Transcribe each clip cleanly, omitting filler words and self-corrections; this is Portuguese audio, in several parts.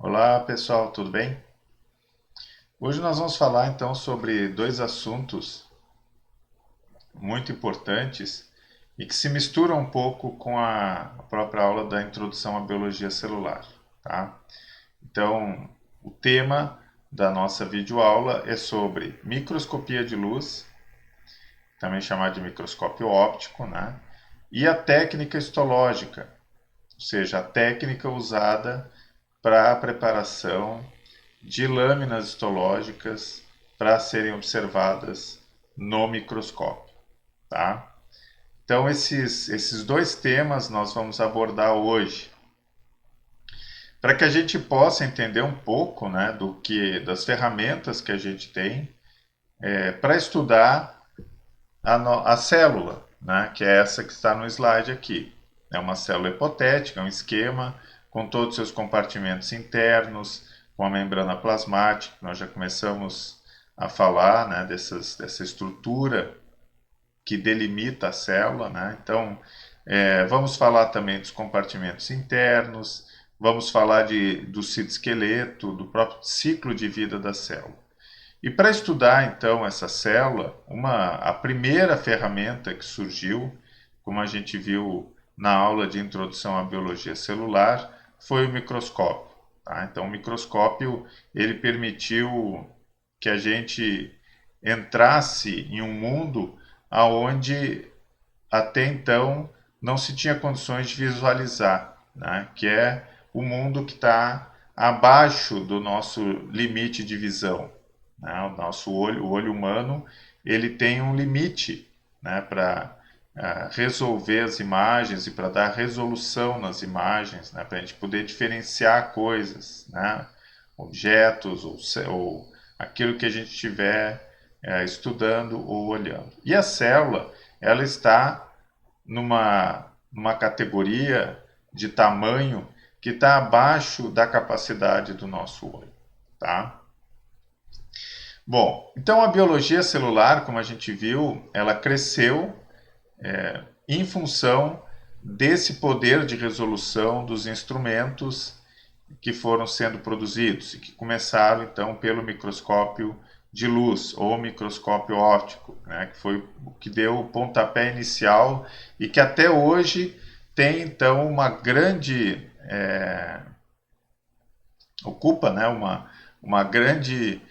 Olá pessoal, tudo bem? Hoje nós vamos falar então sobre dois assuntos muito importantes e que se misturam um pouco com a própria aula da introdução à biologia celular, tá? Então, o tema da nossa videoaula é sobre microscopia de luz, também chamada de microscópio óptico, né? E a técnica histológica, ou seja, a técnica usada para a preparação de lâminas histológicas para serem observadas no microscópio, tá? Então esses dois temas nós vamos abordar hoje, para que a gente possa entender um pouco, né, das ferramentas que a gente tem para estudar a célula, né, que é essa que está no slide aqui. É uma célula hipotética, um esquema com todos os seus compartimentos internos, com a membrana plasmática, nós já começamos a falar, né, dessa estrutura que delimita a célula, né? Então, vamos falar também dos compartimentos internos, vamos falar do citoesqueleto, do próprio ciclo de vida da célula. E para estudar então essa célula, a primeira ferramenta que surgiu, como a gente viu na aula de introdução à biologia celular, foi o microscópio. Tá? Então o microscópio ele permitiu que a gente entrasse em um mundo aonde até então não se tinha condições de visualizar, né? Que é o mundo que está abaixo do nosso limite de visão. Né? O nosso olho, o olho humano, ele tem um limite, né, para resolver as imagens e para dar resolução nas imagens, né, para a gente poder diferenciar coisas, né, objetos ou aquilo que a gente estiver estudando ou olhando. E a célula, ela está numa categoria de tamanho que está abaixo da capacidade do nosso olho, tá? Bom, então a biologia celular, como a gente viu, ela cresceu em função desse poder de resolução dos instrumentos que foram sendo produzidos e que começaram então pelo microscópio de luz ou microscópio óptico, né, que foi o que deu o pontapé inicial e que até hoje tem então uma grande ocupa, né, uma grande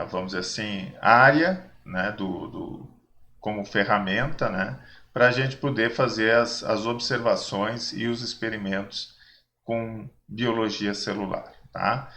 vamos dizer assim área, né, como ferramenta, né, para a gente poder fazer as observações e os experimentos com biologia celular. Tá?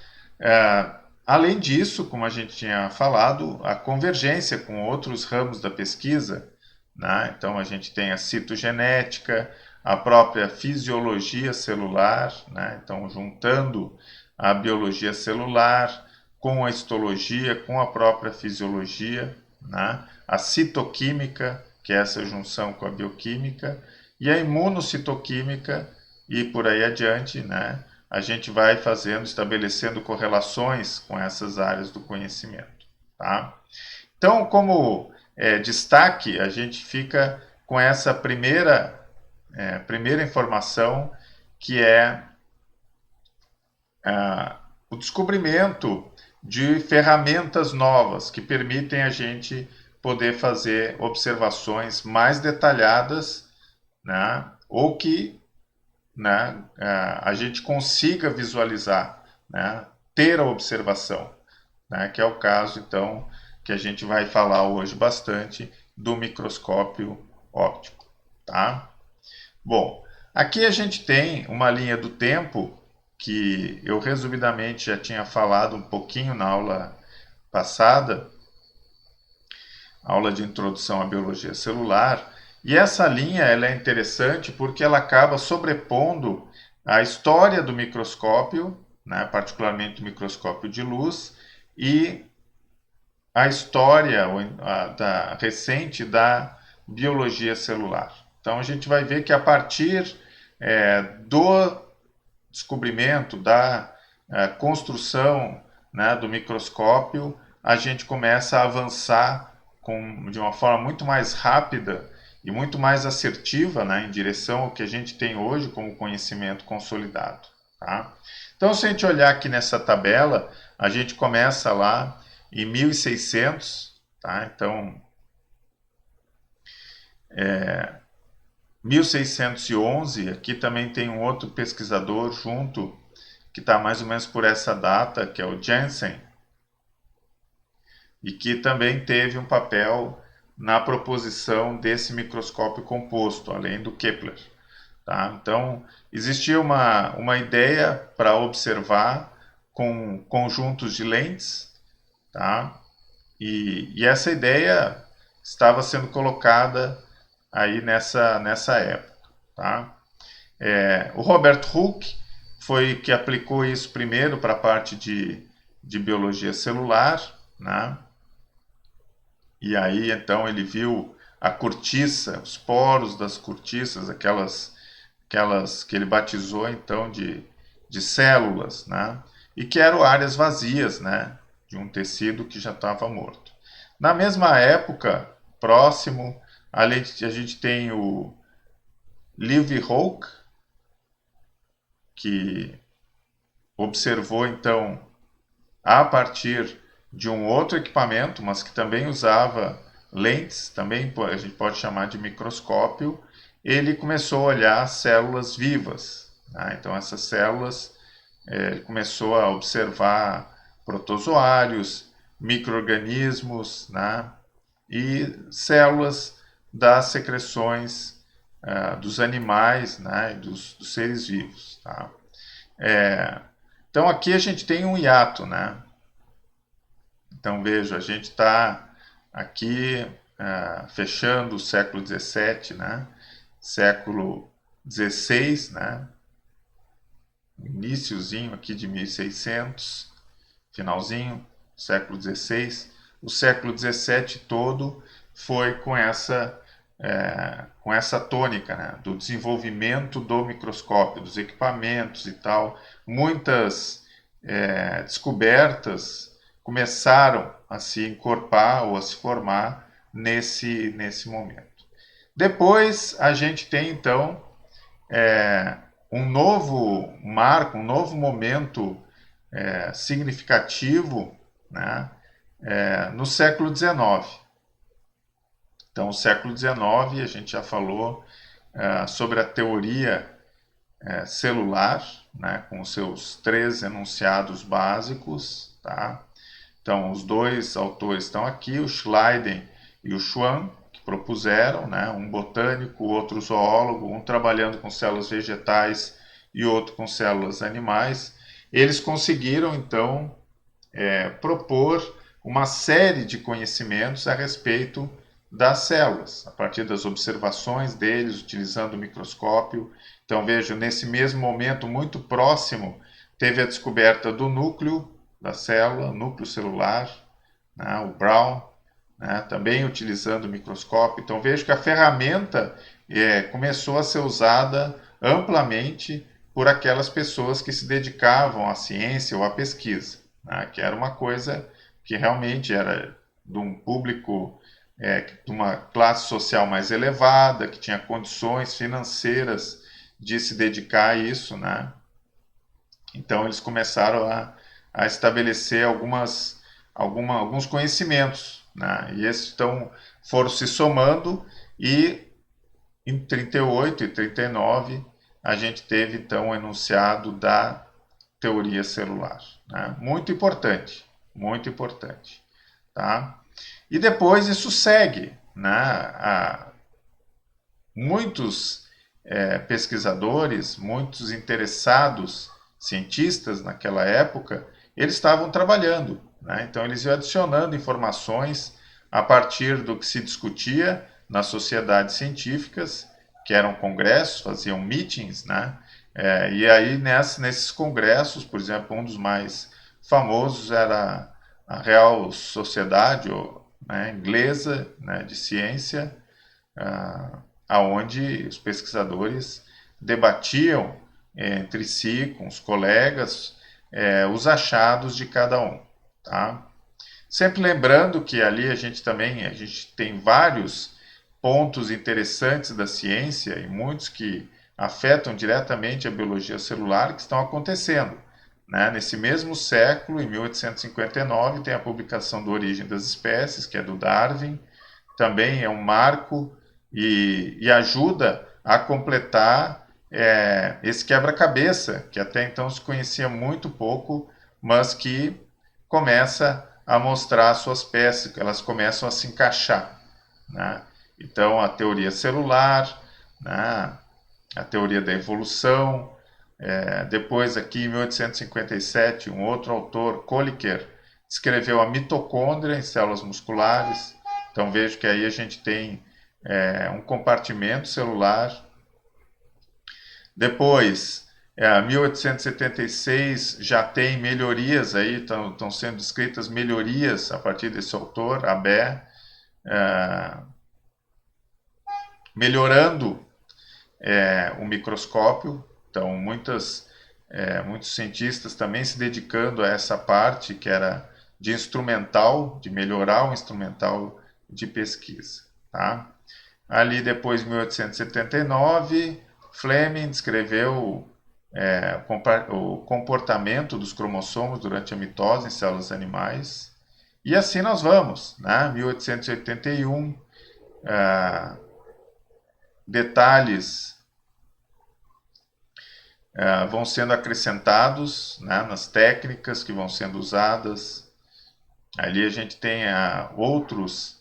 Além disso, como a gente tinha falado, a convergência com outros ramos da pesquisa, né? Então a gente tem a citogenética, a própria fisiologia celular, né? Então juntando a biologia celular com a histologia, com a própria fisiologia, né? A citoquímica, que é essa junção com a bioquímica, e a imunocitoquímica, e por aí adiante, né? A gente vai fazendo, estabelecendo correlações com essas áreas do conhecimento. Tá? Então, como destaque, a gente fica com essa primeira informação, que é o descobrimento de ferramentas novas que permitem a gente poder fazer observações mais detalhadas, né? Ou que, né, a gente consiga visualizar, né, ter a observação, né, que é o caso então que a gente vai falar hoje bastante do microscópio óptico, tá? Bom, aqui a gente tem uma linha do tempo que eu resumidamente já tinha falado um pouquinho na aula passada, aula de introdução à biologia celular, e essa linha ela é interessante porque ela acaba sobrepondo a história do microscópio, né, particularmente o microscópio de luz, e a história recente da biologia celular. Então a gente vai ver que a partir do descobrimento, da construção, né, do microscópio, a gente começa a avançar de uma forma muito mais rápida e muito mais assertiva, né, em direção ao que a gente tem hoje como conhecimento consolidado. Tá? Então, se a gente olhar aqui nessa tabela, a gente começa lá em 1600, tá? Então, 1611, aqui também tem um outro pesquisador junto, que está mais ou menos por essa data, que é o Jensen, e que também teve um papel na proposição desse microscópio composto, além do Kepler. Tá? Então, existia uma ideia para observar com conjuntos de lentes, tá? E essa ideia estava sendo colocada aí nessa época. Tá? O Robert Hooke foi que aplicou isso primeiro para a parte de biologia celular, né? E aí então ele viu a cortiça, os poros das cortiças, aquelas que ele batizou então de células, né? E que eram áreas vazias, né? De um tecido que já estava morto. Na mesma época, próximo, a gente tem o Leeuwenhoek, que observou então a partir de um outro equipamento, mas que também usava lentes, também a gente pode chamar de microscópio, ele começou a olhar células vivas. Né? Então essas células, ele começou a observar protozoários, micro-organismos, né? E células das secreções dos animais, né? Dos seres vivos. Tá? Então aqui a gente tem um hiato, né? Então veja, a gente está aqui fechando o século XVII, né? Século XVI, né? Iniciozinho aqui de 1600, finalzinho, século XVI. O século XVII todo foi com essa tônica, né? Do desenvolvimento do microscópio, dos equipamentos e tal. Muitas descobertas começaram a se encorpar ou a se formar nesse momento. Depois a gente tem então um novo marco, um novo momento significativo, né, no século XIX. Então, o século XIX, a gente já falou sobre a teoria celular, né, com os seus 3 enunciados básicos. Tá? Então, os dois autores estão aqui, o Schleiden e o Schwann, que propuseram, né, um botânico, outro zoólogo, um trabalhando com células vegetais e outro com células animais. Eles conseguiram, então, propor uma série de conhecimentos a respeito das células, a partir das observações deles, utilizando o microscópio. Então, vejo, nesse mesmo momento, muito próximo, teve a descoberta do núcleo da célula, núcleo celular, né, o Brown, né, também utilizando o microscópio. Então, vejo que a ferramenta começou a ser usada amplamente por aquelas pessoas que se dedicavam à ciência ou à pesquisa, né, que era uma coisa que realmente era de um público, de uma classe social mais elevada, que tinha condições financeiras de se dedicar a isso, né? Então eles começaram a estabelecer alguns conhecimentos, né? E esses então foram se somando e em 38 e 39 a gente teve então o enunciado da teoria celular, né? Muito importante, muito importante, tá? E depois isso segue, né? Muitos pesquisadores, muitos interessados, cientistas naquela época, eles estavam trabalhando, né? Então eles iam adicionando informações a partir do que se discutia nas sociedades científicas, que eram congressos, faziam meetings, né? E aí nesses congressos, por exemplo, um dos mais famosos era a Real Sociedade, né, inglesa, né, de ciência, aonde os pesquisadores debatiam entre si, com os colegas, os achados de cada um. Tá? Sempre lembrando que ali a gente tem vários pontos interessantes da ciência e muitos que afetam diretamente a biologia celular que estão acontecendo. Né? Nesse mesmo século, em 1859, tem a publicação do Origem das Espécies, que é do Darwin, também é um marco e ajuda a completar esse quebra-cabeça, que até então se conhecia muito pouco, mas que começa a mostrar suas peças, elas começam a se encaixar. Né? Então, a teoria celular, né? A teoria da evolução. Depois, aqui em 1857, um outro autor, Kolliker, escreveu a mitocôndria em células musculares. Então, vejo que aí a gente tem um compartimento celular. Depois, 1876, já tem melhorias aí, estão sendo descritas melhorias a partir desse autor, Abbe, melhorando o microscópio. Então, muitos cientistas também se dedicando a essa parte que era de instrumental, de melhorar o instrumental de pesquisa. Tá? Ali depois, em 1879, Fleming descreveu o comportamento dos cromossomos durante a mitose em células animais. E assim nós vamos. Né? 1881, detalhes vão sendo acrescentados, né, nas técnicas que vão sendo usadas. Ali a gente tem outros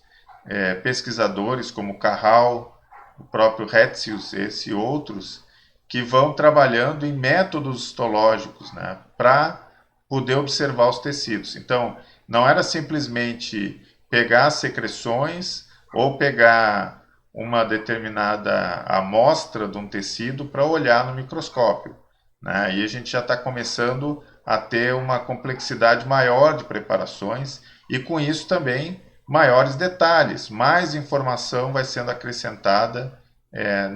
pesquisadores, como Carral, o próprio Retzius, esse e outros, que vão trabalhando em métodos histológicos, né, para poder observar os tecidos. Então, não era simplesmente pegar as secreções ou pegar uma determinada amostra de um tecido para olhar no microscópio. Né? E a gente já está começando a ter uma complexidade maior de preparações e, com isso, também maiores detalhes, mais informação vai sendo acrescentada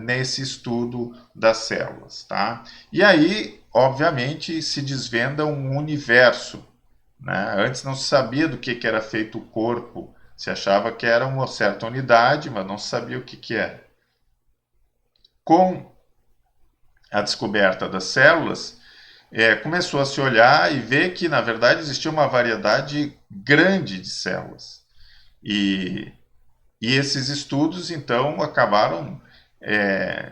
nesse estudo das células. Tá? E aí, obviamente, se desvenda um universo. Né? Antes não se sabia do que era feito o corpo, se achava que era uma certa unidade, mas não se sabia o que era. Com a descoberta das células, começou a se olhar e ver que, na verdade, existia uma variedade grande de células. E esses estudos, então, acabaram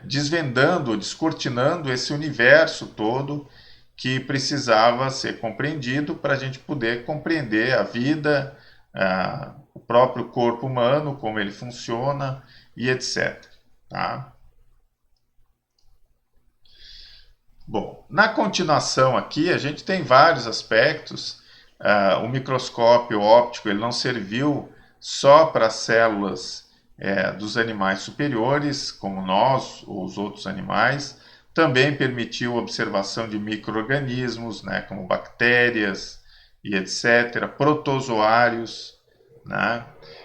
desvendando, descortinando esse universo todo que precisava ser compreendido para a gente poder compreender a vida, o próprio corpo humano, como ele funciona e etc. Tá? Bom, na continuação aqui a gente tem vários aspectos. O microscópio óptico ele não serviu só para células dos animais superiores, como nós ou os outros animais, também permitiu observação de micro-organismos, né, como bactérias e etc., protozoários. Né?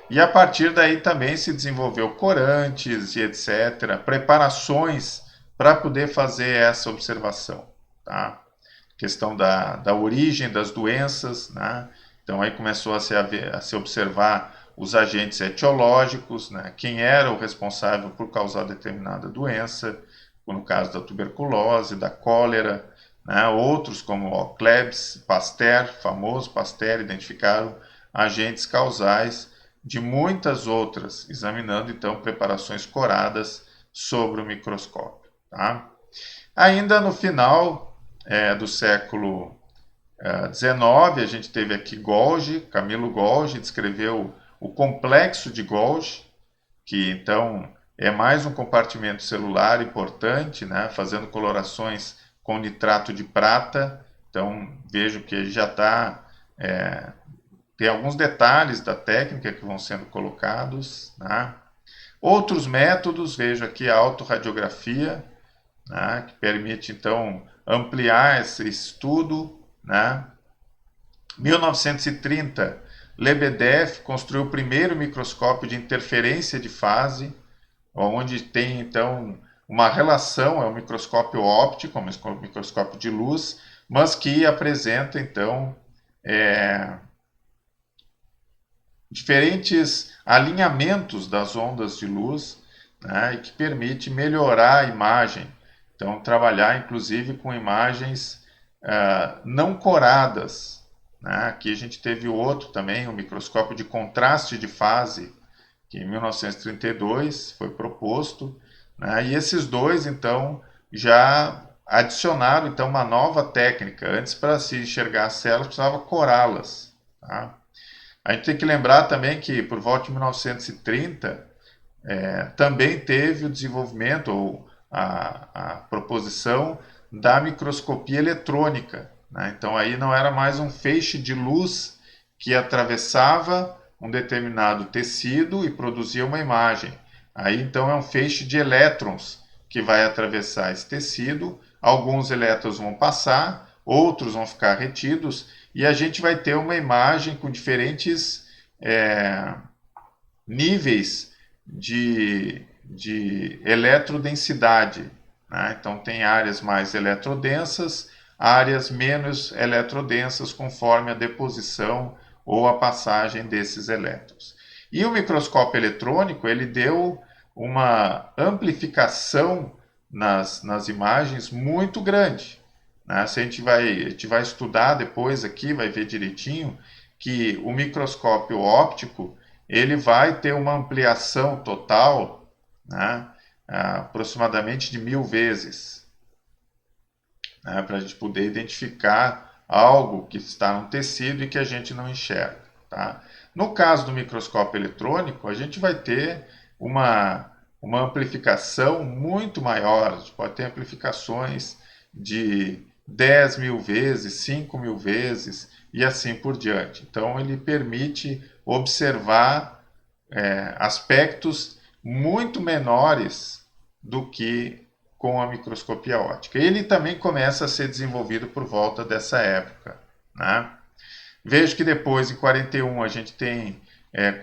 E a partir daí também se desenvolveu corantes e etc., preparações para poder fazer essa observação. Tá? Questão da origem das doenças. Né? Então aí começou a se observar os agentes etiológicos, né? Quem era o responsável por causar determinada doença, no caso da tuberculose, da cólera, né? Outros como o Klebs, Pasteur, famoso Pasteur, identificaram agentes causais de muitas outras, examinando então preparações coradas sobre o microscópio. Tá? Ainda no final do século XIX, a gente teve aqui Golgi, Camilo Golgi, descreveu o complexo de Golgi, que então é mais um compartimento celular importante, né, fazendo colorações com nitrato de prata. Então vejo que ele já está tem alguns detalhes da técnica que vão sendo colocados. Né? Outros métodos, vejo aqui a autorradiografia, né, que permite então ampliar esse estudo. Né? 1930, Lebedev construiu o primeiro microscópio de interferência de fase, onde tem então uma relação, é um microscópio óptico, um microscópio de luz, mas que apresenta então diferentes alinhamentos das ondas de luz, né, e que permite melhorar a imagem. Então, trabalhar inclusive com imagens não coradas, né? Aqui a gente teve outro também, o microscópio de contraste de fase, que em 1932 foi proposto, né? E esses dois, então, já adicionaram então uma nova técnica. Antes, para se enxergar as células, precisava corá-las. Tá? A gente tem que lembrar também que por volta de 1930 também teve o desenvolvimento ou a proposição da microscopia eletrônica. Né? Então aí não era mais um feixe de luz que atravessava um determinado tecido e produzia uma imagem. Aí então é um feixe de elétrons que vai atravessar esse tecido. Alguns elétrons vão passar, outros vão ficar retidos e a gente vai ter uma imagem com diferentes níveis de eletrodensidade. Né? Então, tem áreas mais eletrodensas, áreas menos eletrodensas, conforme a deposição ou a passagem desses elétrons. E o microscópio eletrônico, ele deu uma amplificação nas imagens muito grande. Né? Se a gente vai estudar depois aqui, vai ver direitinho, que o microscópio óptico ele vai ter uma ampliação total, né, aproximadamente de 1000 vezes, né, para a gente poder identificar algo que está no tecido e que a gente não enxerga. Tá? No caso do microscópio eletrônico, a gente vai ter uma amplificação muito maior, a gente pode ter amplificações de 10.000 vezes, 5.000 vezes e assim por diante. Então, ele permite observar aspectos muito menores do que com a microscopia óptica. Ele também começa a ser desenvolvido por volta dessa época. Né? Vejo que depois, em 41, a gente tem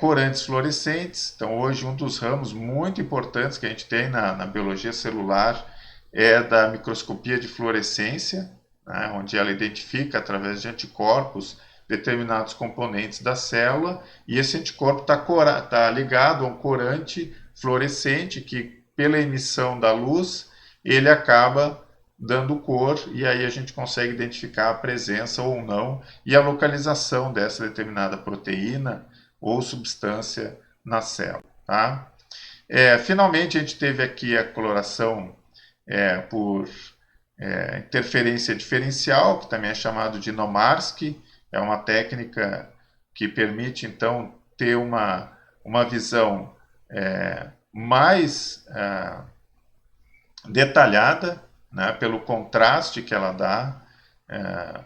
corantes fluorescentes. Então, hoje, um dos ramos muito importantes que a gente tem na biologia celular é da microscopia de fluorescência, né, onde ela identifica, através de anticorpos, determinados componentes da célula, e esse anticorpo está ligado a um corante fluorescente que, pela emissão da luz, ele acaba dando cor, e aí a gente consegue identificar a presença ou não e a localização dessa determinada proteína ou substância na célula. Tá? Finalmente, a gente teve aqui a coloração por interferência diferencial, que também é chamado de Nomarsky. É uma técnica que permite, então, ter uma visão mais detalhada, né, pelo contraste que ela dá.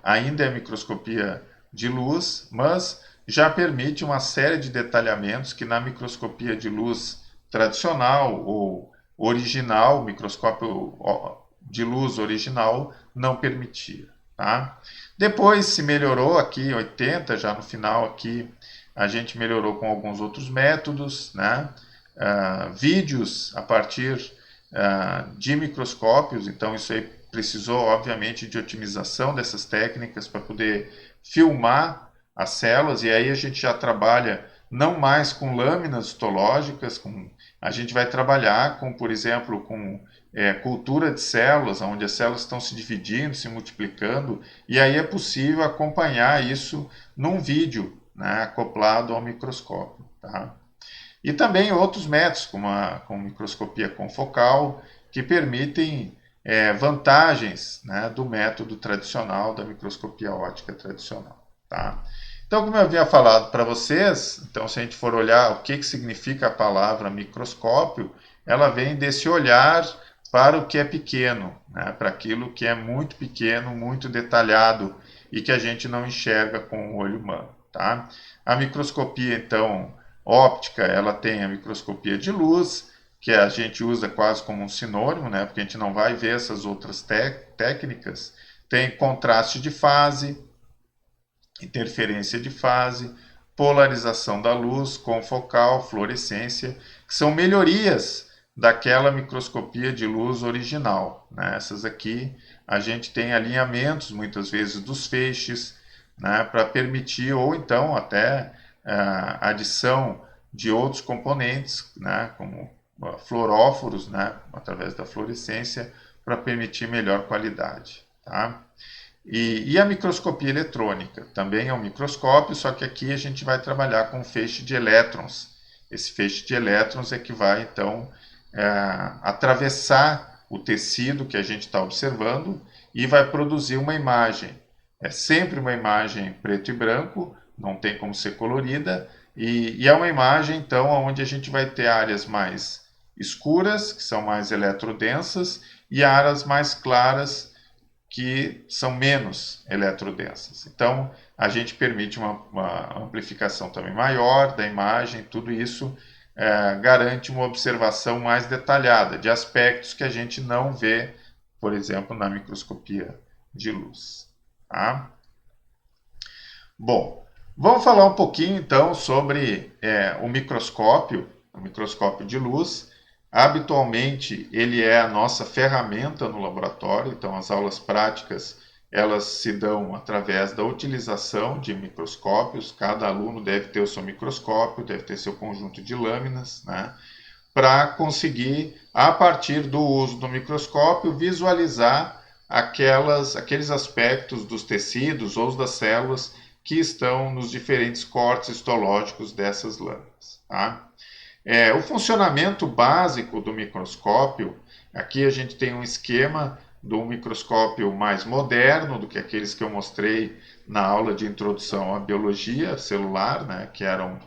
Ainda é microscopia de luz, mas já permite uma série de detalhamentos que na microscopia de luz tradicional ou original, microscópio de luz original, não permitia. Tá? Depois se melhorou aqui em 80, já no final aqui, a gente melhorou com alguns outros métodos, né? Vídeos a partir de microscópios, então isso aí precisou, obviamente, de otimização dessas técnicas para poder filmar as células, e aí a gente já trabalha não mais com lâminas histológicas, a gente vai trabalhar com, por exemplo, com cultura de células, onde as células estão se dividindo, se multiplicando, e aí é possível acompanhar isso num vídeo, né, acoplado ao microscópio. Tá? E também outros métodos, como a microscopia confocal, que permitem vantagens, né, do método tradicional, da microscopia óptica tradicional. Tá? Então, como eu havia falado para vocês, então, se a gente for olhar o que significa a palavra microscópio, ela vem desse olhar para o que é pequeno, né, para aquilo que é muito pequeno, muito detalhado e que a gente não enxerga com o olho humano. Tá? A microscopia, então, óptica, ela tem a microscopia de luz, que a gente usa quase como um sinônimo, né, porque a gente não vai ver essas outras técnicas. Tem contraste de fase, interferência de fase, polarização da luz, confocal, fluorescência, que são melhorias daquela microscopia de luz original. Né? Essas aqui a gente tem alinhamentos, muitas vezes, dos feixes, né, para permitir, ou então até adição de outros componentes, né, como fluoróforos, né, através da fluorescência, para permitir melhor qualidade. Tá? E a microscopia eletrônica também é um microscópio, só que aqui a gente vai trabalhar com feixe de elétrons. Esse feixe de elétrons é que vai, então, atravessar o tecido que a gente está observando e vai produzir uma imagem. É sempre uma imagem preto e branco, não tem como ser colorida, e é uma imagem, então, onde a gente vai ter áreas mais escuras, que são mais eletrodensas, e áreas mais claras, que são menos eletrodensas. Então, a gente permite uma amplificação também maior da imagem, tudo isso garante uma observação mais detalhada de aspectos que a gente não vê, por exemplo, na microscopia de luz. Tá? Bom, vamos falar um pouquinho então sobre o microscópio de luz. Habitualmente ele é a nossa ferramenta no laboratório, então as aulas práticas elas se dão através da utilização de microscópios. Cada aluno deve ter o seu microscópio, deve ter seu conjunto de lâminas, né, para conseguir, a partir do uso do microscópio, visualizar aqueles aspectos dos tecidos ou das células que estão nos diferentes cortes histológicos dessas lâminas. Tá? O funcionamento básico do microscópio, aqui a gente tem um esquema do microscópio mais moderno do que aqueles que eu mostrei na aula de introdução à biologia celular, né, que eram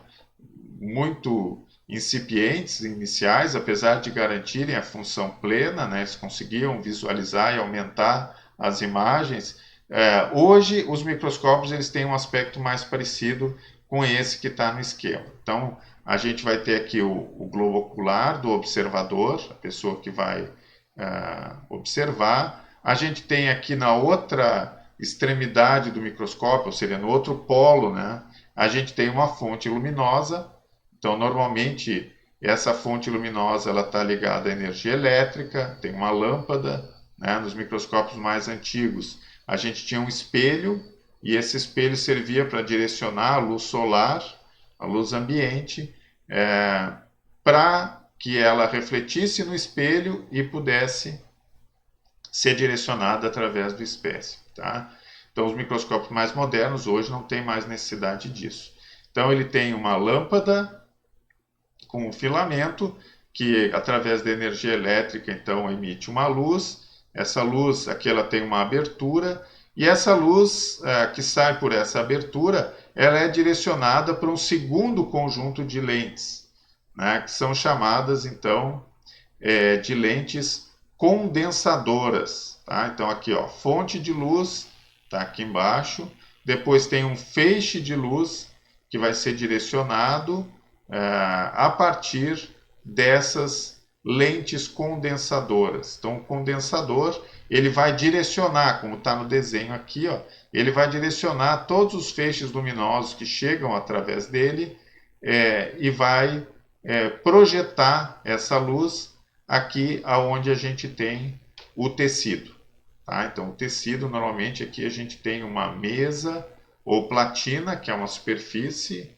muito incipientes, iniciais, apesar de garantirem a função plena, né, eles conseguiam visualizar e aumentar as imagens. Hoje, os microscópios eles têm um aspecto mais parecido com esse que está no esquema. Então, a gente vai ter aqui o globo ocular do observador, a pessoa que vai observar. A gente tem aqui na outra extremidade do microscópio, ou seja, no outro polo, né, a gente tem uma fonte luminosa. Então, normalmente, essa fonte luminosa está ligada à energia elétrica, tem uma lâmpada, né, nos microscópios mais antigos. A gente tinha um espelho, e esse espelho servia para direcionar a luz solar, a luz ambiente, para que ela refletisse no espelho e pudesse ser direcionada através do espécie. Tá? Então, os microscópios mais modernos hoje não tem mais necessidade disso. Então, ele tem uma lâmpada com um filamento que, através da energia elétrica, então, emite uma luz. Essa luz aqui ela tem uma abertura, e essa luz que sai por essa abertura, ela é direcionada para um segundo conjunto de lentes, né, que são chamadas, então, de lentes condensadoras. Tá? Então, aqui, ó, fonte de luz, está aqui embaixo. Depois tem um feixe de luz que vai ser direcionado a partir dessas lentes condensadoras. Então, o condensador ele vai direcionar, como está no desenho aqui, ó, ele vai direcionar todos os feixes luminosos que chegam através dele e vai projetar essa luz aqui aonde a gente tem o tecido. Tá? Então, o tecido, normalmente, aqui a gente tem uma mesa ou platina, que é uma superfície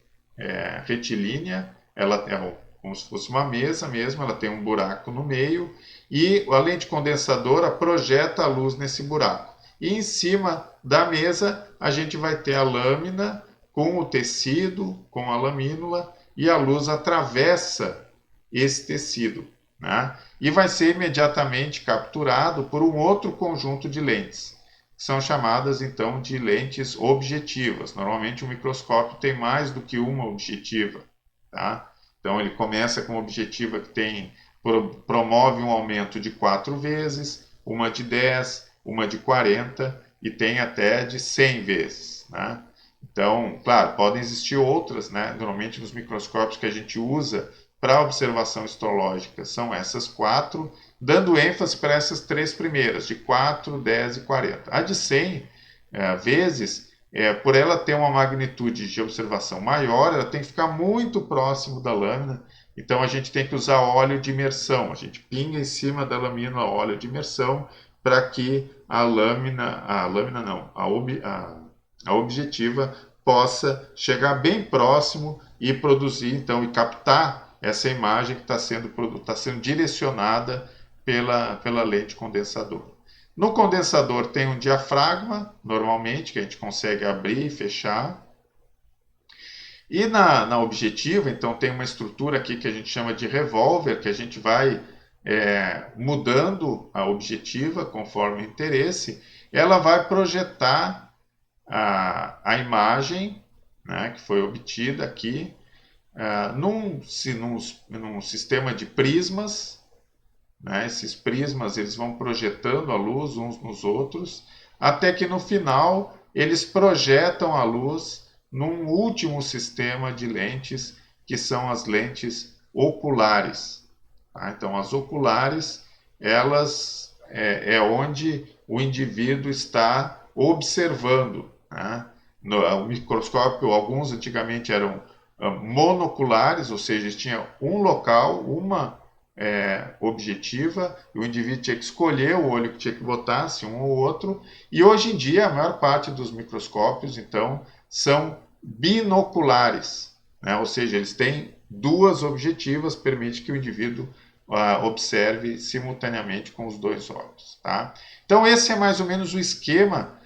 retilínea, ela é como se fosse uma mesa mesmo, ela tem um buraco no meio, e a lente condensadora projeta a luz nesse buraco. E em cima da mesa, a gente vai ter a lâmina com o tecido, com a lamínula, e a luz atravessa esse tecido, né? E vai ser imediatamente capturado por um outro conjunto de lentes, que são chamadas então de lentes objetivas. Normalmente o microscópio tem mais do que uma objetiva. Tá? Então ele começa com uma objetiva que promove um aumento de 4 vezes, uma de 10, uma de 40 e tem até de 100 vezes. Né? Então, claro, podem existir outras, né? Normalmente nos microscópios que a gente usa para observação histológica são essas 4, dando ênfase para essas 3 primeiras, de 4, 10 e 40. A de 100 vezes, por ela ter uma magnitude de observação maior, ela tem que ficar muito próximo da lâmina, então a gente tem que usar óleo de imersão, a gente pinga em cima da lâmina óleo de imersão para que a objetiva possa chegar bem próximo e produzir, então, e captar essa imagem que está sendo direcionada pela lente condensadora. No condensador tem um diafragma, normalmente, que a gente consegue abrir e fechar. E na objetiva, então, tem uma estrutura aqui que a gente chama de revólver, que a gente vai mudando a objetiva conforme o interesse. Ela vai projetar a imagem, né, que foi obtida aqui num sistema de prismas, né? Esses prismas eles vão projetando a luz uns nos outros, até que no final eles projetam a luz num último sistema de lentes, que são as lentes oculares. Tá? Então, as oculares, elas é onde o indivíduo está observando. Né? O microscópio, alguns antigamente eram monoculares, ou seja, tinha um local, uma objetiva, e o indivíduo tinha que escolher o olho que tinha que botar, se um ou outro, e hoje em dia a maior parte dos microscópios, então, são binoculares, né? Ou seja, eles têm duas objetivas, permite que o indivíduo observe simultaneamente com os dois olhos. Tá? Então, esse é mais ou menos o esquema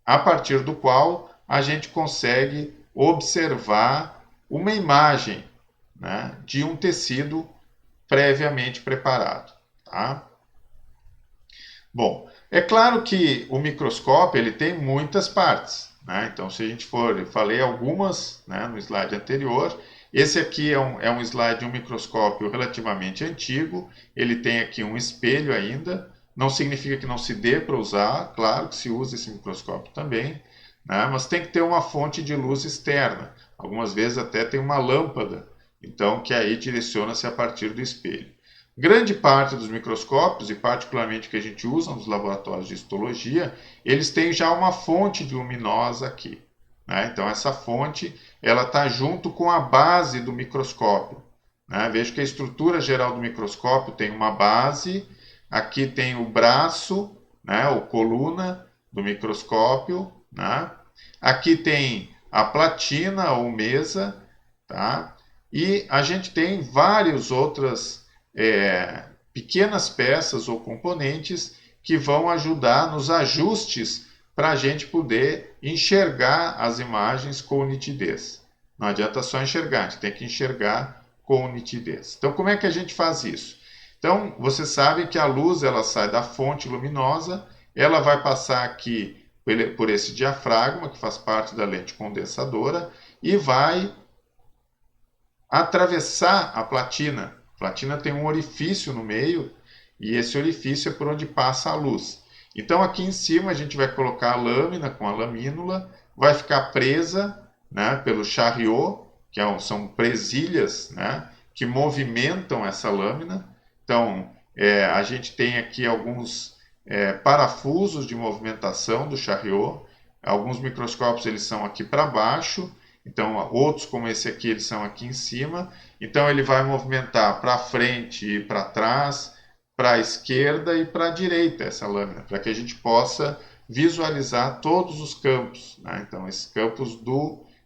a partir do qual a gente consegue observar uma imagem, né, de um tecido previamente preparado. Tá? Bom, é claro que o microscópio ele tem muitas partes. Né? Então, se a gente for, eu falei algumas, né, no slide anterior. Esse aqui é um slide de um microscópio relativamente antigo. Ele tem aqui um espelho ainda. Não significa que não se dê para usar, claro que se usa esse microscópio também, né? Mas tem que ter uma fonte de luz externa. Algumas vezes até tem uma lâmpada, então que aí direciona-se a partir do espelho. Grande parte dos microscópios, e particularmente que a gente usa nos laboratórios de histologia, eles têm já uma fonte luminosa aqui. Né? Então essa fonte ela está junto com a base do microscópio. Né? Veja que a estrutura geral do microscópio tem uma base, aqui tem o braço, né, ou coluna do microscópio, né? Aqui tem a platina ou mesa, tá? E a gente tem várias outras pequenas peças ou componentes que vão ajudar nos ajustes para a gente poder enxergar as imagens com nitidez. Não adianta só enxergar, a gente tem que enxergar com nitidez. Então, como é que a gente faz isso? Então, você sabe que a luz ela sai da fonte luminosa, ela vai passar aqui por esse diafragma, que faz parte da lente condensadora, e vai atravessar a platina. A platina tem um orifício no meio, e esse orifício é por onde passa a luz. Então, aqui em cima, a gente vai colocar a lâmina com a lamínula, vai ficar presa, né, pelo chariot, que são presilhas, né, que movimentam essa lâmina. Então, a gente tem aqui alguns parafusos de movimentação do chariot. Alguns microscópios eles são aqui para baixo, então outros como esse aqui eles são aqui em cima. Então ele vai movimentar para frente e para trás, para a esquerda e para a direita essa lâmina, para que a gente possa visualizar todos os campos. Né? Então esses campos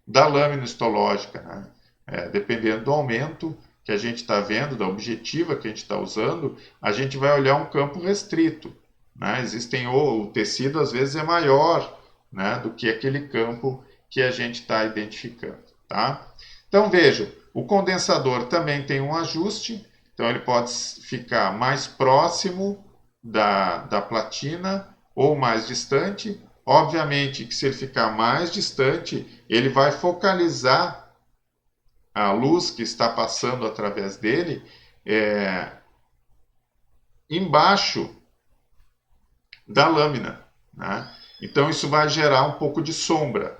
da lâmina histológica, né? Dependendo do aumento que a gente está vendo, da objetiva que a gente está usando, a gente vai olhar um campo restrito. Né? O tecido às vezes é maior, né, do que aquele campo que a gente está identificando. Tá? Então veja, o condensador também tem um ajuste, então ele pode ficar mais próximo da platina ou mais distante. Obviamente que se ele ficar mais distante, ele vai focalizar a luz que está passando através dele embaixo da lâmina. Né? Então isso vai gerar um pouco de sombra.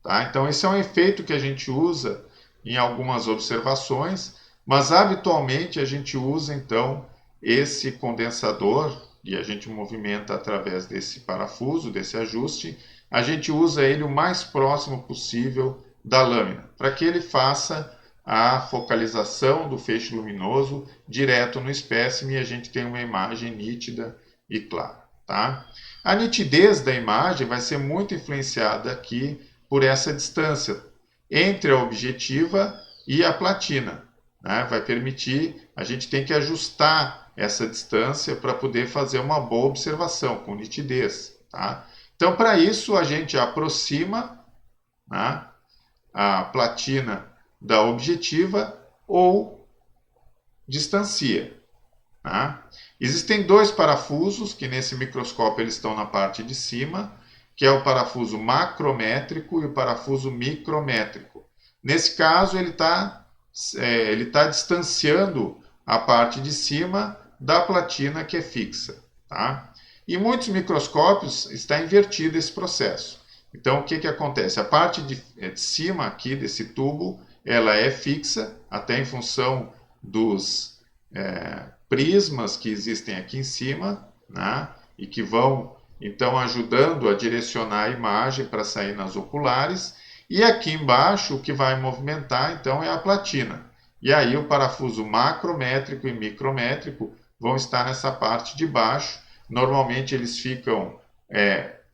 Tá? Então esse é um efeito que a gente usa em algumas observações, mas habitualmente a gente usa então esse condensador e a gente movimenta através desse parafuso, desse ajuste, a gente usa ele o mais próximo possível da lâmina, para que ele faça a focalização do feixe luminoso direto no espécime e a gente tem uma imagem nítida e clara. Tá? A nitidez da imagem vai ser muito influenciada aqui por essa distância entre a objetiva e a platina. né? Vai permitir, a gente tem que ajustar essa distância para poder fazer uma boa observação com nitidez, tá? Então, para isso, a gente aproxima, né, a platina da objetiva ou distancia. Tá? Existem dois parafusos que nesse microscópio eles estão na parte de cima, que é o parafuso macrométrico e o parafuso micrométrico. Nesse caso, ele tá distanciando a parte de cima da platina que é fixa. Tá? Em muitos microscópios está invertido esse processo. Então, o que, que acontece? A parte de cima aqui desse tubo, ela é fixa, até em função dos prismas que existem aqui em cima, né? E que vão, então, ajudando a direcionar a imagem para sair nas oculares. E aqui embaixo, o que vai movimentar, então, é a platina. E aí, o parafuso macrométrico e micrométrico vão estar nessa parte de baixo. Normalmente, eles ficam...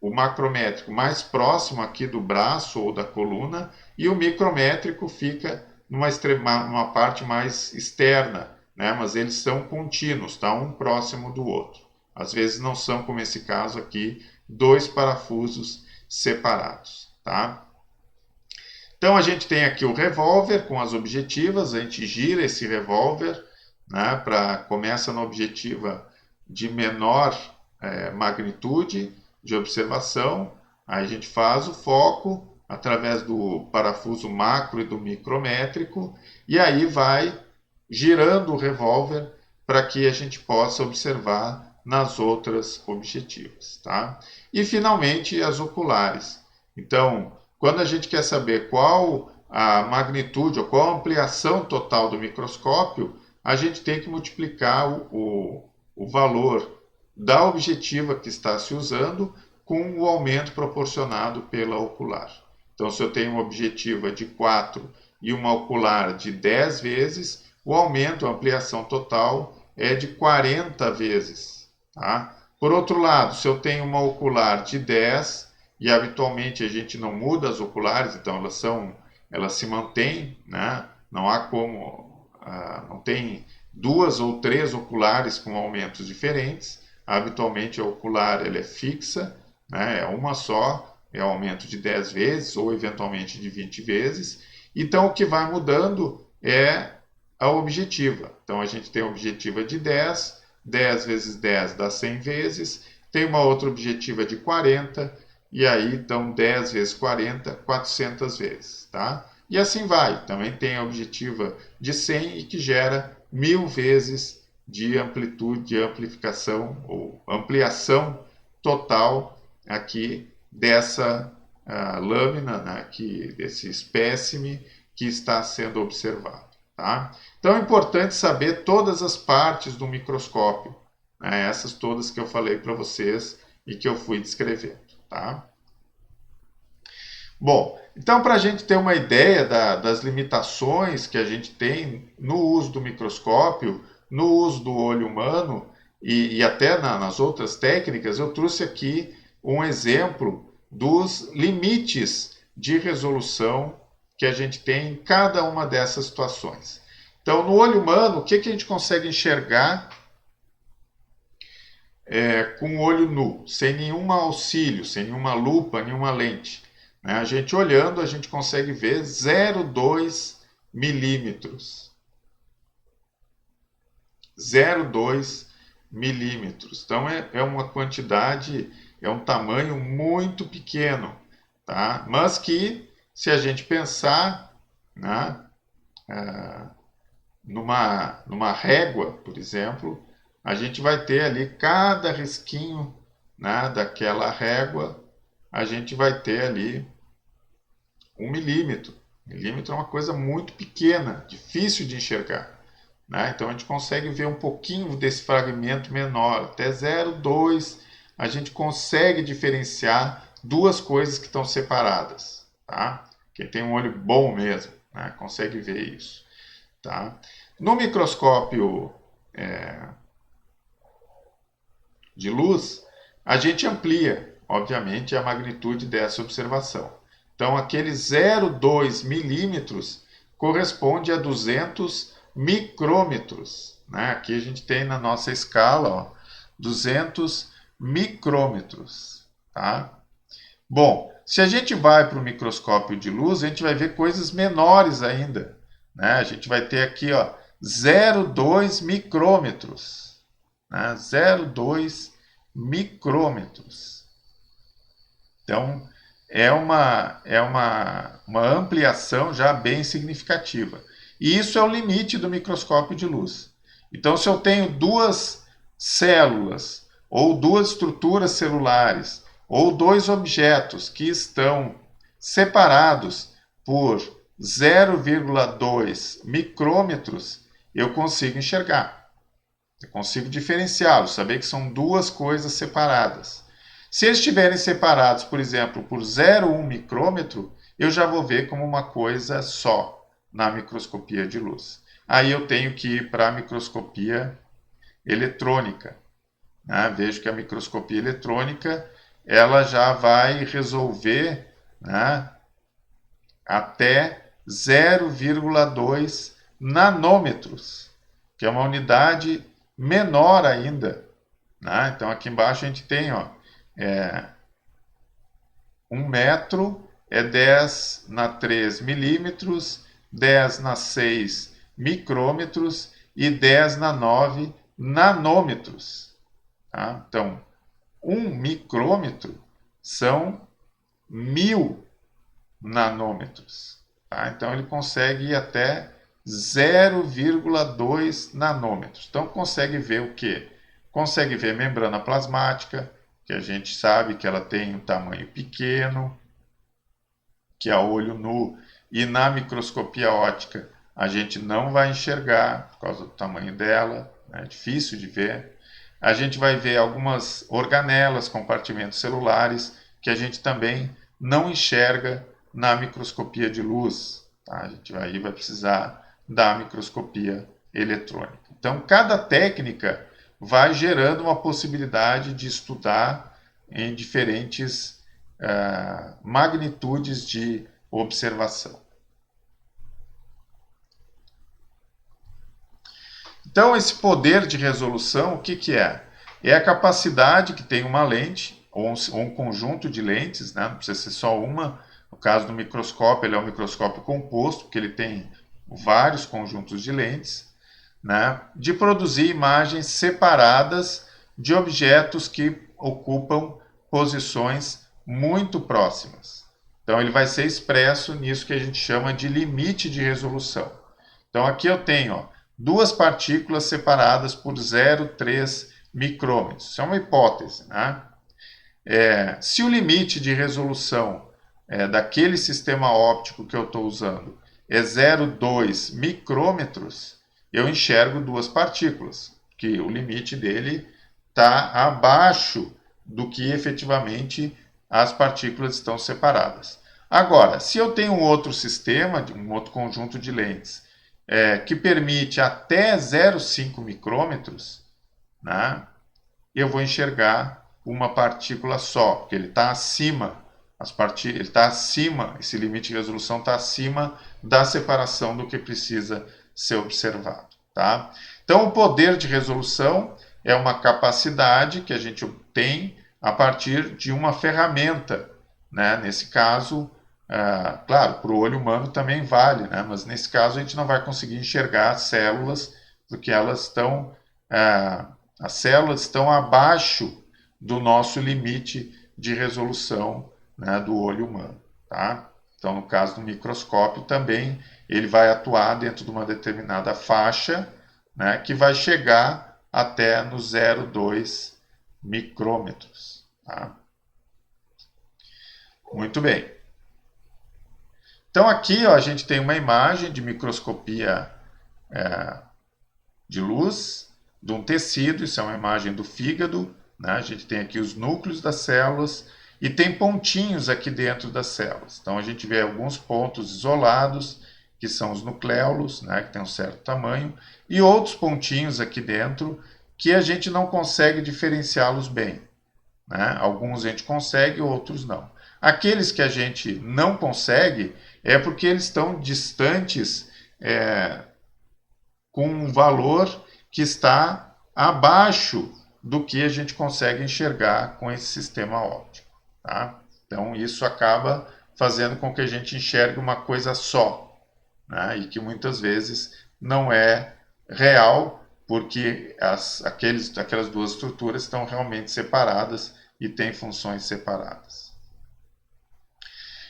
o macrométrico mais próximo aqui do braço ou da coluna e o micrométrico fica numa parte mais externa, né? Mas eles são contínuos, tá? Um próximo do outro. Às vezes não são, como esse caso aqui, dois parafusos separados, tá? Então a gente tem aqui o revólver com as objetivas, a gente gira esse revólver, né? Começa na objetiva de menor magnitude de observação, aí a gente faz o foco através do parafuso macro e do micrométrico, e aí vai girando o revólver para que a gente possa observar nas outras objetivas. Tá? E finalmente as oculares. Então, quando a gente quer saber qual a magnitude ou qual a ampliação total do microscópio, a gente tem que multiplicar o valor da objetiva que está se usando com o aumento proporcionado pela ocular. Então, se eu tenho uma objetiva de 4 e uma ocular de 10 vezes, o aumento, a ampliação total é de 40 vezes. Tá? Por outro lado, se eu tenho uma ocular de 10, e habitualmente a gente não muda as oculares, então elas se mantêm, né? Não há como, não tem duas ou três oculares com aumentos diferentes. Habitualmente a ocular ela é fixa, né? É uma só, é aumento de 10 vezes ou eventualmente de 20 vezes. Então o que vai mudando é a objetiva. Então a gente tem a objetiva de 10, 10 vezes 10 dá 100 vezes, tem uma outra objetiva de 40, e aí então 10 vezes 40, 400 vezes. Tá? E assim vai. Também tem a objetiva de 100 e que gera 1000 vezes de amplitude, de amplificação ou ampliação total aqui dessa lâmina, né, desse espécime que está sendo observado. Tá? Então é importante saber todas as partes do microscópio, né, essas todas que eu falei para vocês e que eu fui descrevendo. Tá? Bom, então para a gente ter uma ideia das limitações que a gente tem no uso do microscópio, no uso do olho humano e até nas outras técnicas, eu trouxe aqui um exemplo dos limites de resolução que a gente tem em cada uma dessas situações. Então, no olho humano, o que a gente consegue enxergar com o olho nu, sem nenhum auxílio, sem nenhuma lupa, nenhuma lente? Né? A gente olhando, a gente consegue ver 0,2 milímetros. 0,2 milímetros. Então é uma quantidade, é um tamanho muito pequeno, tá? Mas que, se a gente pensar, né, numa régua, por exemplo, a gente vai ter ali cada risquinho, né, daquela régua, a gente vai ter ali 1 milímetro. Milímetro é uma coisa muito pequena, difícil de enxergar. Né? Então a gente consegue ver um pouquinho desse fragmento menor, até 0,2 a gente consegue diferenciar duas coisas que estão separadas. Tá? Quem tem um olho bom mesmo, né, consegue ver isso. Tá? No microscópio de luz, a gente amplia, obviamente, a magnitude dessa observação. Então aquele 0,2 milímetros corresponde a 200 micrômetros. Né? Aqui a gente tem na nossa escala, ó, 200 micrômetros. Tá? Bom, se a gente vai para o microscópio de luz, a gente vai ver coisas menores ainda. Né? A gente vai ter aqui, ó, 0,2 micrômetros. Né? 0,2 micrômetros. Então, uma ampliação já bem significativa. E isso é o limite do microscópio de luz. Então, se eu tenho duas células, ou duas estruturas celulares, ou dois objetos que estão separados por 0,2 micrômetros, eu consigo enxergar. Eu consigo diferenciá-los, saber que são duas coisas separadas. Se eles estiverem separados, por exemplo, por 0,1 micrômetro, eu já vou ver como uma coisa só na microscopia de luz. Aí eu tenho que ir para a microscopia eletrônica. Né? Vejo que a microscopia eletrônica ela já vai resolver, né, até 0,2 nanômetros, que é uma unidade menor ainda. Né? Então aqui embaixo a gente tem, ó, 1 metro é 10 na 3 milímetros, 10 na 6 micrômetros e 10 na 9 nanômetros. Tá? Então, 1 micrômetro são 1000 nanômetros. Tá? Então, ele consegue ir até 0,2 nanômetros. Então, consegue ver o quê? Consegue ver membrana plasmática, que a gente sabe que ela tem um tamanho pequeno, que a olho nu, e na microscopia óptica a gente não vai enxergar por causa do tamanho dela, é difícil de ver. A gente vai ver algumas organelas, compartimentos celulares, que a gente também não enxerga na microscopia de luz. Tá? A gente vai precisar da microscopia eletrônica. Então, cada técnica vai gerando uma possibilidade de estudar em diferentes magnitudes de observação. Então, esse poder de resolução, o que, que é? É a capacidade que tem uma lente, ou um conjunto de lentes, né? Não precisa ser só uma. No caso do microscópio, ele é um microscópio composto, porque ele tem vários conjuntos de lentes, né? De produzir imagens separadas de objetos que ocupam posições muito próximas. Então, ele vai ser expresso nisso que a gente chama de limite de resolução. Então, aqui eu tenho, ó, duas partículas separadas por 0,3 micrômetros. Isso é uma hipótese. Né? Se o limite de resolução daquele sistema óptico que eu estou usando é 0,2 micrômetros, eu enxergo duas partículas, que o limite dele está abaixo do que efetivamente as partículas estão separadas. Agora, se eu tenho um outro sistema, um outro conjunto de lentes, que permite até 0,5 micrômetros, né, eu vou enxergar uma partícula só, porque ele está acima, ele está acima, esse limite de resolução está acima da separação do que precisa ser observado. Tá? Então, o poder de resolução é uma capacidade que a gente obtém a partir de uma ferramenta. Né? Nesse caso, claro, para o olho humano também vale, né? Mas nesse caso a gente não vai conseguir enxergar as células, porque as células estão abaixo do nosso limite de resolução, né, do olho humano. Tá? Então, no caso do microscópio também, ele vai atuar dentro de uma determinada faixa, né, que vai chegar até no 0,2 micrômetros. Tá? Muito bem. Então aqui, ó, a gente tem uma imagem de microscopia de luz de um tecido. Isso é uma imagem do fígado. Né? A gente tem aqui os núcleos das células e tem pontinhos aqui dentro das células. Então a gente vê alguns pontos isolados, que são os nucléolos, né, que tem um certo tamanho, e outros pontinhos aqui dentro que a gente não consegue diferenciá-los bem. Né? Alguns a gente consegue, outros não. Aqueles que a gente não consegue é porque eles estão distantes com um valor que está abaixo do que a gente consegue enxergar com esse sistema óptico. Tá? Então, isso acaba fazendo com que a gente enxergue uma coisa só, né? E que muitas vezes não é real, porque aquelas duas estruturas estão realmente separadas e têm funções separadas.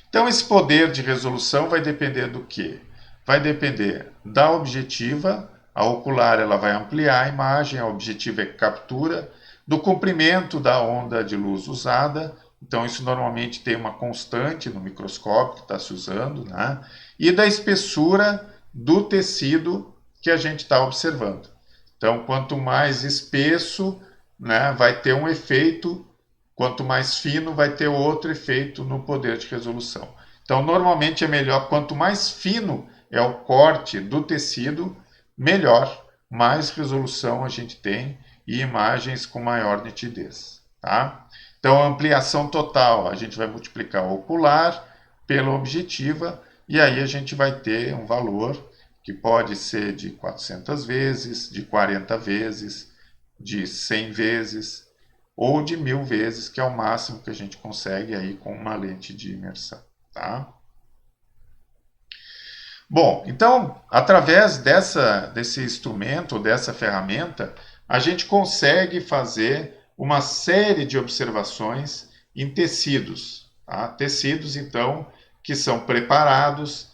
Então, esse poder de resolução vai depender do quê? Vai depender da objetiva. A ocular ela vai ampliar a imagem, a objetiva é que captura, do comprimento da onda de luz usada. Então, isso normalmente tem uma constante no microscópio que está se usando, né? E da espessura do tecido que a gente está observando. Então, quanto mais espesso, né, vai ter um efeito, quanto mais fino, vai ter outro efeito no poder de resolução. Então, normalmente é melhor, quanto mais fino é o corte do tecido, melhor, mais resolução a gente tem e imagens com maior nitidez. Tá? Então, a ampliação total, a gente vai multiplicar o ocular pela objetiva, e aí a gente vai ter um valor que pode ser de 400 vezes, de 40 vezes, de 100 vezes, ou de 1000 vezes, que é o máximo que a gente consegue aí com uma lente de imersão. Tá? Bom, então, através desse instrumento, dessa ferramenta, a gente consegue fazer uma série de observações em tecidos. Tá? Tecidos, então, que são preparados,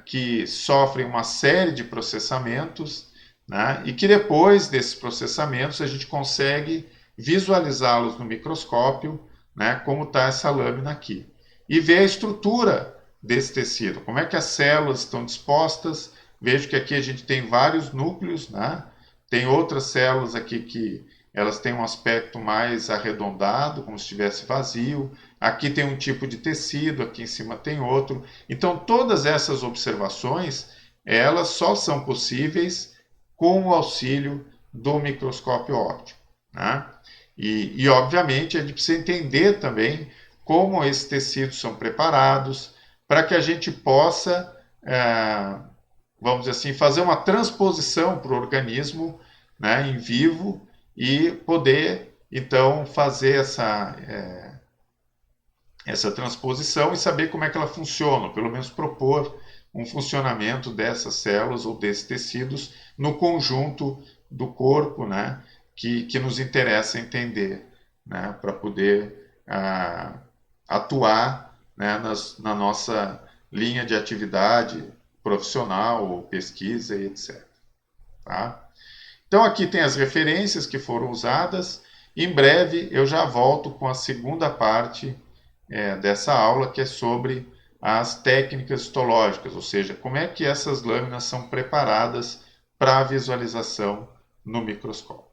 que sofrem uma série de processamentos, né? E que depois desses processamentos a gente consegue visualizá-los no microscópio, né? Como está essa lâmina aqui. E ver a estrutura desse tecido, como é que as células estão dispostas. Vejo que aqui a gente tem vários núcleos, né? Tem outras células aqui que elas têm um aspecto mais arredondado, como se estivesse vazio. Aqui tem um tipo de tecido, aqui em cima tem outro. Então, todas essas observações, elas só são possíveis com o auxílio do microscópio óptico, né? E obviamente, a gente precisa entender também como esses tecidos são preparados, para que a gente possa, vamos dizer assim, fazer uma transposição para o organismo, né, em vivo, e poder, então, fazer essa transposição e saber como é que ela funciona, pelo menos propor um funcionamento dessas células ou desses tecidos no conjunto do corpo, né, que nos interessa entender, né, para poder atuar, né, na nossa linha de atividade profissional ou pesquisa e etc. Tá? Então aqui tem as referências que foram usadas. Em breve eu já volto com a segunda parte dessa aula, que é sobre as técnicas histológicas, ou seja, como é que essas lâminas são preparadas para a visualização no microscópio.